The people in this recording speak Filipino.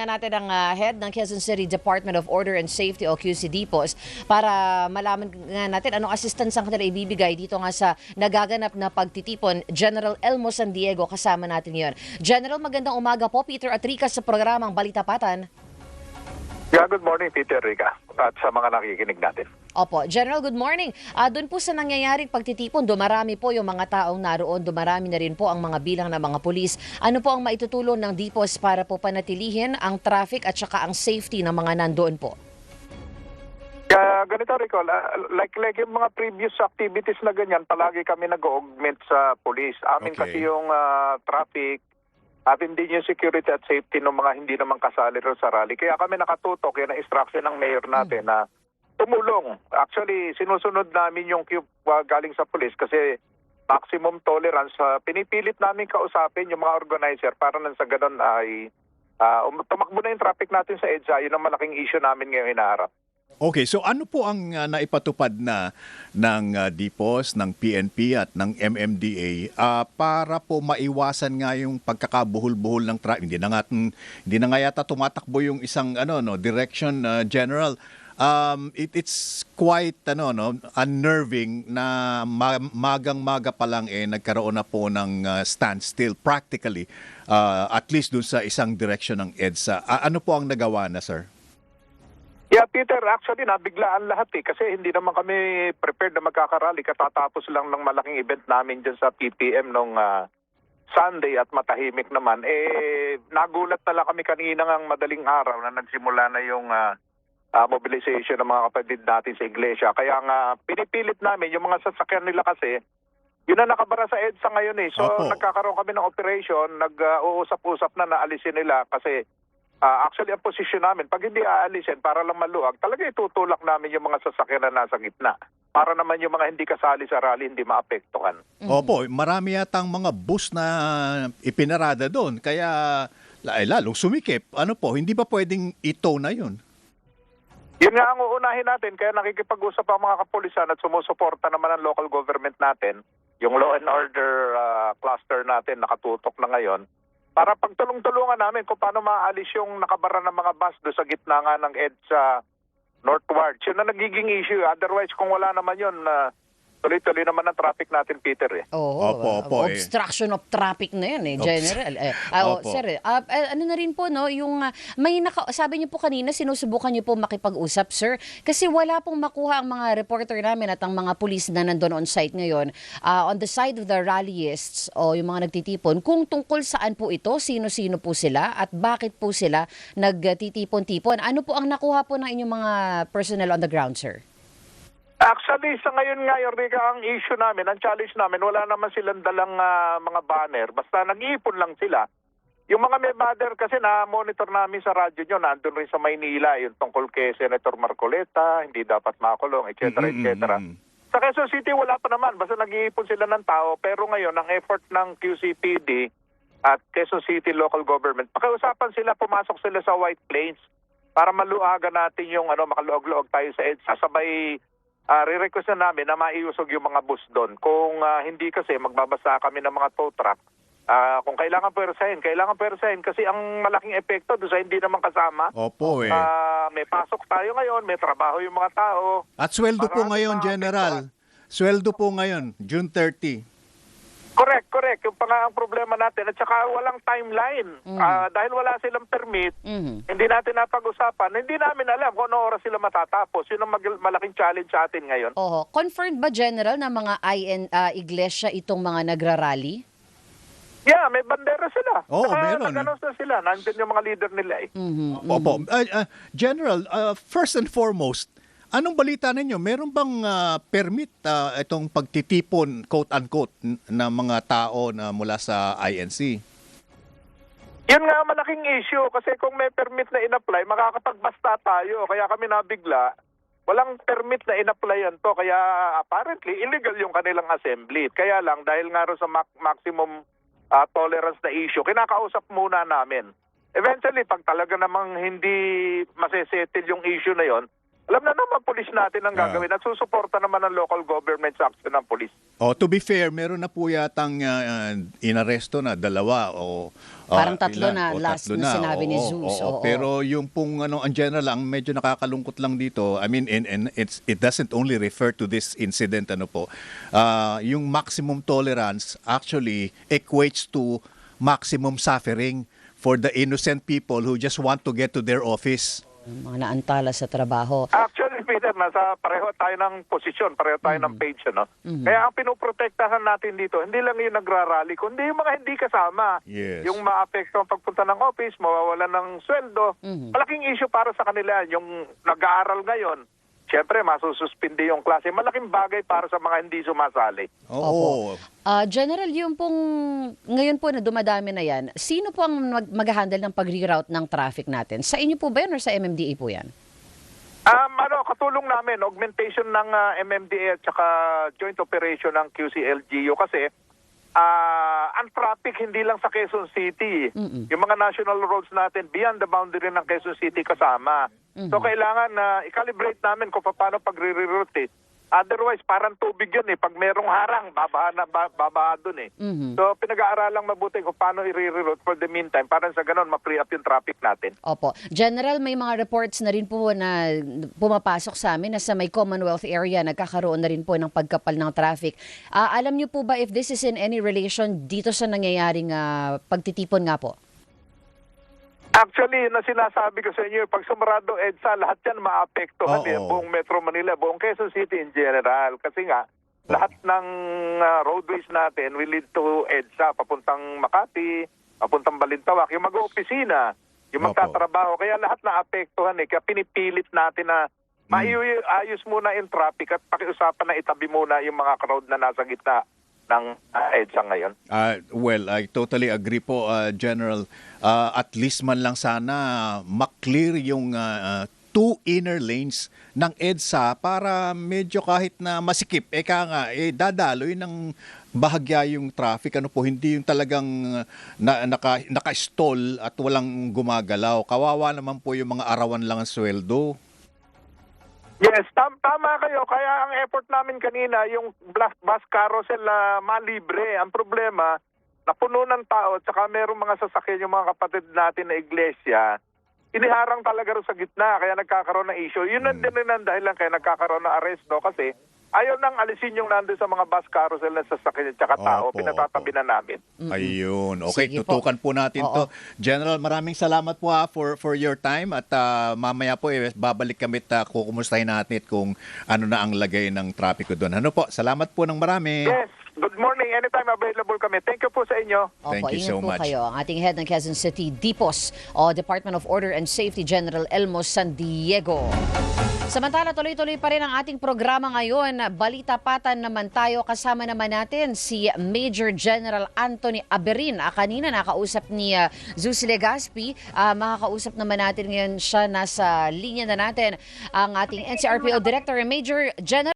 Natin ang head ng Quezon City Department of Order and Safety o QC-DPOS para malaman nga natin anong assistance ang kanila ibibigay dito nga sa nagaganap na pagtitipon. General Elmo San Diego kasama natin ngayon. General, magandang umaga po. Peter Atrica sa programang Balita Patan. Yeah, good morning, Peter, Rica, at sa mga nakikinig natin. Opo. General, good morning. Doon po sa nangyayaring pagtitipon, dumarami po yung mga taong naroon, dumarami na rin po ang mga bilang ng mga pulis. Ano po ang maitutulong ng DPOS para po panatilihin ang traffic at saka ang safety ng mga nandoon po? Kaya ganito, Rico, like yung mga previous activities na ganyan, palagi kami nag-augment sa police. Amin Okay. kasi yung traffic, atin din yung security at safety ng mga hindi naman kasali rin sa rally. Kaya kami nakatutok, yan ang instruction ng mayor natin na tumulong. Actually, sinusunod namin yung cube galing sa police kasi maximum tolerance. Pinipilit namin kausapin yung mga organizer para nang sa ganun ay tumakbo na yung traffic natin sa EDSA. Yun ang malaking issue namin ngayong hinaharap. Okay, so ano po ang naipatupad na ng DPOS, ng PNP at ng MMDA para po maiwasan nga yung pagkakabuhol-buhol ng traffic? Hindi na nga yata tumatakbo yung isang direction, General. It's quite unnerving na magang-maga pa lang nagkaroon na po ng standstill practically, at least dun sa isang direction ng EDSA. Ano po ang nagawa na, sir? Yeah, Peter, actually nabiglaan lahat kasi hindi naman kami prepared na magkakarally. Katatapos lang ng malaking event namin dyan sa PPM nung Sunday at matahimik naman. Nagulat na lang kami kanina ng madaling araw na nagsimula na yung mobilization ng mga kapatid natin sa iglesia. Kaya nga pinipilit namin yung mga sasakyan nila kasi yun na nakabara sa EDSA ngayon So Opo. nagkakaroon kami ng operation, nag-uusap-usap na alisin nila kasi actually, ang posisyon namin, pag hindi aalisin para lang maluwag, talaga itutulak namin yung mga sasakyan na nasa gitna. Para naman yung mga hindi kasali sa rally, hindi maapektuhan. Opo, marami yatang mga bus na ipinarada doon. Kaya lalong sumikip. Ano po, hindi ba pwedeng itow na yun? Yun nga ang uunahin natin, kaya nakikipag-usap ang mga kapulisan at sumusuporta naman ang local government natin. Yung law and order cluster natin nakatutok na ngayon. Para pagtulong-tulungan namin kung paano maalis yung nakabara ng mga bus doon sa gitna nga ng EDSA northward. Yun na nagiging issue. Otherwise, kung wala naman yun, tuloy-tuloy naman ang traffic natin, Peter. Opo, obstruction of traffic na yan, General. Opo. Sir, ano na rin po, yung sabi niyo po kanina, sinusubukan niyo po makipag-usap, sir, kasi wala pong makuha ang mga reporter namin at ang mga pulis na nandun on site ngayon, on the side of the rallyists o yung mga nagtitipon, kung tungkol saan po ito, sino-sino po sila at bakit po sila nagtitipon-tipon. Ano po ang nakuha po ng inyong mga personnel on the ground, sir? Actually, sa ngayon nga, Rica, ang issue namin, ang challenge namin, wala naman silang dalang mga banner. Basta nag-iipon lang sila. Yung mga may banner kasi na-monitor namin sa radyo nyo, nandun rin sa Maynila, yung tungkol kay Senator Marcoleta, hindi dapat makulong, etc. etc. Sa Quezon City, wala pa naman. Basta nag-iipon sila ng tao. Pero ngayon, ang effort ng QCPD at Quezon City Local Government, pakiusapan sila, pumasok sila sa White Plains para maluagan natin yung makaluog-luog tayo sa EDSA. Sabay re-request na namin na maiusog yung mga bus doon. Kung hindi kasi, magbabasa kami ng mga tow truck. Kung kailangan persahin kasi ang malaking epekto doon sa hindi naman kasama. Opo May pasok tayo ngayon, may trabaho yung mga tao. At sweldo po Marami ngayon, mga General. Sweldo po ngayon, June 30. Correct. Yung ang problema natin. At saka walang timeline. Dahil wala silang permit, hindi natin napag-usapan. Hindi namin alam kung ano oras sila matatapos. Yun ang malaking challenge sa atin ngayon. Confirmed ba, General, na mga iglesia itong mga nagrarally? Yeah, may bandera sila. Meron. Nag-announce na sila. Nandun yung mga leader nila Opo. General, first and foremost, anong balita ninyo? Meron bang permit itong pagtitipon, quote-unquote, ng mga tao na mula sa INC? Yun nga malaking issue kasi kung may permit na in-apply, makakapagbasta tayo. Kaya kami nabigla, walang permit na in-applyan to. Kaya apparently, illegal yung kanilang assembly. Kaya lang, dahil nga rin sa maximum tolerance na issue, kinakausap muna namin. Eventually, pag talaga namang hindi masesettle yung issue na yon, alam na naman pulis natin ang gagawin at susuporta naman ng local government sa action ng pulis. To be fair, meron na po yatang inaresto na 2 o Parang tatlo ilan? na O, last tatlo na sinabi ni oo, Zeus. oo. Oo. Pero yung pong ang general lang medyo nakakalungkot lang dito. I mean, and it doesn't only refer to this incident po. Yung maximum tolerance actually equates to maximum suffering for the innocent people who just want to get to their office. Mga naantala sa trabaho. Actually, Peter, pareho tayo ng posisyon, pareho tayo ng page, no? Kaya ang pinoprotektahan natin dito, hindi lang yung nagrarally, kundi yung mga hindi kasama. Yes. Yung maapekto ang pagpunta ng office, mawawalan ng sweldo. Malaking issue para sa kanila. Yung nag-aaral ngayon, siyempre, masususpindi yung klase. Malaking bagay para sa mga hindi sumasali. Oo. General, yung pong ngayon po na dumadami na yan, sino po ang mag-handle ng pag-reroute ng traffic natin? Sa inyo po ba yan or sa MMDA po yan? Katulong namin, augmentation ng MMDA at saka joint operation ng QCLGU kasi ang traffic hindi lang sa Quezon City. Yung mga national roads natin beyond the boundary ng Quezon City kasama. So kailangan na i-calibrate namin kung paano pag-reroute. Otherwise, parang tubig yun eh. Pag merong harang, babaha dun eh. So pinag-aaralang mabuti kung paano i-reroute for the meantime. Parang sa ganun, ma-free up yung traffic natin. Opo. General, may mga reports na rin po na pumapasok sa amin na sa may Commonwealth area, nagkakaroon na rin po ng pagkapal ng traffic. Alam niyo po ba if this is in any relation dito sa nangyayaring pagtitipon nga po? Actually, na sinasabi ko sa inyo, pag sumarado EDSA, lahat yan maapektuhan eh, buong Metro Manila, buong Quezon City in general. Kasi nga, lahat ng roadways natin will lead to EDSA, papuntang Makati, papuntang Balintawak, yung mag-opisina, yung magtatrabaho. Kaya lahat naapektuhan eh. Kaya pinipilit natin na maayos muna yung traffic at pakiusapan na itabi muna yung mga crowd na nasa gitna ng EDSA ngayon. Well, I totally agree po, General. At least man lang sana maklear yung two inner lanes ng EDSA para medyo kahit na masikip, dadaloy ng bahagya yung traffic. Hindi yung talagang naka-stall at walang gumagalaw. Kawawa naman po yung mga arawan lang ang sweldo. Yes, tama kayo. Kaya ang effort namin kanina, yung bus carousel na malibre. Ang problema, napuno ng tao at saka merong mga sasakyan yung mga kapatid natin na iglesia. Iniharang talaga rin sa gitna kaya nagkakaroon ng issue. Yun din ang dahilan kaya nagkakaroon ng aresto kasi ayaw nang alisin yung nandun sa mga bus carousel na sasakyan at saka tao. Pinatatabi na namin. Ayun. Okay, Sige tutukan po natin to. General, maraming salamat po for your time at mamaya po babalik kami at kukumustahin natin kung ano na ang lagay ng trapiko doon. Ano po? Salamat po ng marami. Yes. Good morning. Anytime available kami. Thank you po sa inyo. Thank you ingat so po much. kayo. Ang ating head ng Quezon City, DPOS o Department of Order and Safety, General Elmo San Diego. Samantala, tuloy-tuloy pa rin ang ating programa ngayon. Balita Patan naman tayo. Kasama naman natin si Major General Anthony Aberin. Kanina nakausap ni Zeus Legaspi. Makakausap naman natin ngayon siya. Nasa linya na natin ang ating NCRPO Director, Major General